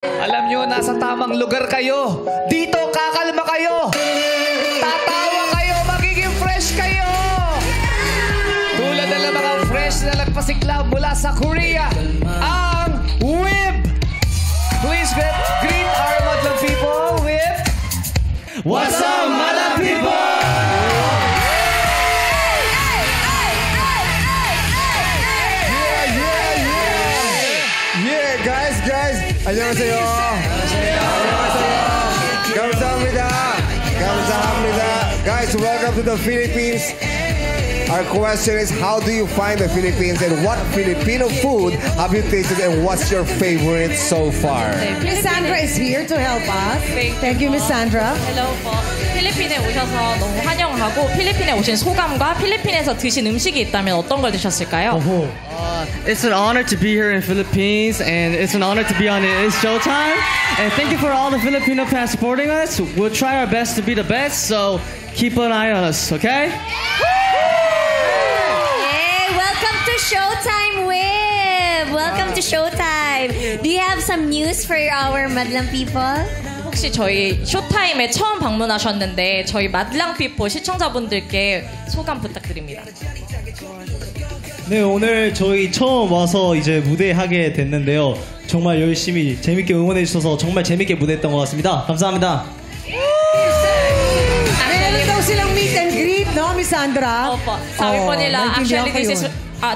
Alam nyo, nasa tamang lugar kayo. Dito, kakalma kayo. Tatawa kayo, magiging fresh kayo. Tulad na lang mga fresh na nagpasikla mula sa Korea, ang WIB. Please greet our Madlang people with... What's up, Madlang people? Yeah, guys. 안녕하세요. 감사합니다. Guys, welcome to the Philippines. Our question is, how do you find the Philippines and what Filipino food have you tasted and what's your favorite so far? Miss Sandra is here to help us. Thank you, Miss Sandra. Hello po. 필리핀에 오셔서 너무 환영하고 필리핀에 오신 소감과 필리핀에서 드신 음식이 있다면 어떤 걸 드셨을까요? It's an honor to be here in Philippines, and it's an honor to be on It's Showtime. And thank you for all the Filipino fans supporting us. We'll try our best to be the best, so keep an eye on us, okay? Yay! Welcome to Showtime, Wib! Welcome to Showtime. Do you have some news for our Madlang people? 혹시 저희 쇼타임에 처음 방문하셨는데 저희 madlang people 시청자분들께 소감 부탁드립니다. 네, 오늘 저희 처음 와서 이제 무대 하게 됐는데요. 정말 열심히 재밌게 응원해 주셔서 정말 재밌게 무대했던 것 같습니다. 감사합니다. Meron daw silang meet and greet, no, Miss Sandra? Opo. Sabi po nila, naintindihan actually ko this is yun.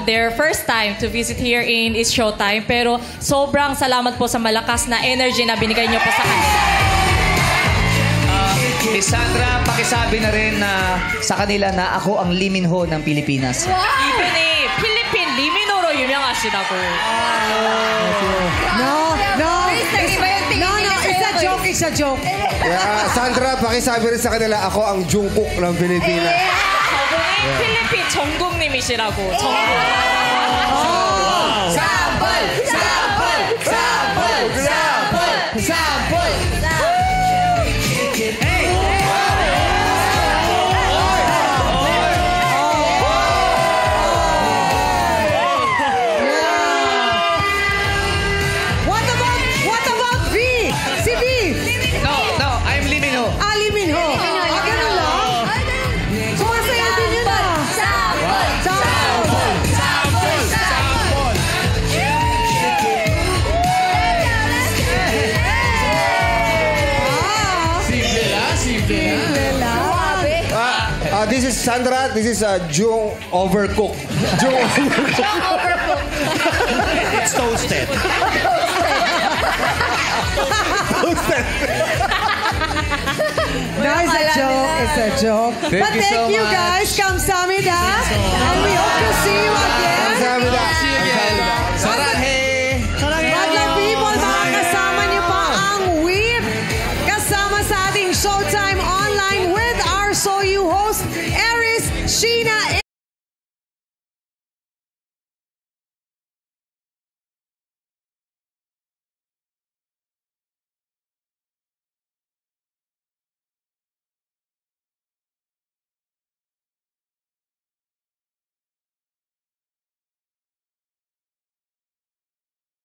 their first time to visit here in It's Showtime. Pero sobrang salamat po sa malakas na energy na binigay niyo po sa kanila. Miss Sandra, pakisabi na rin sa kanila na ako ang Lee Min-ho ng Pilipinas. 이분이 필리핀 리미노로 유명하시다고. No, it's a joke. Yeah, Sandra, pakisabi rin sa kanila, ako ang Jungkook ng Pilipinas. 저분이 필리핀 정국님이시라고. 정국. What about V? Si V? No, I'm Lee Min-ho. Ali Minho. Ganun lang? Sumasaya din yun ah. This is Sandra. This is Jung Overcook. It's toasted. No, it's a joke. But you so thank you much. guys. Kamsahamnida. And we hope to see you again. 감사합니다. Saranghe! Madlang people, makakasama niyo pa ang WIB kasama sa ating Showtime Online with our SOU host, Eris Sheena.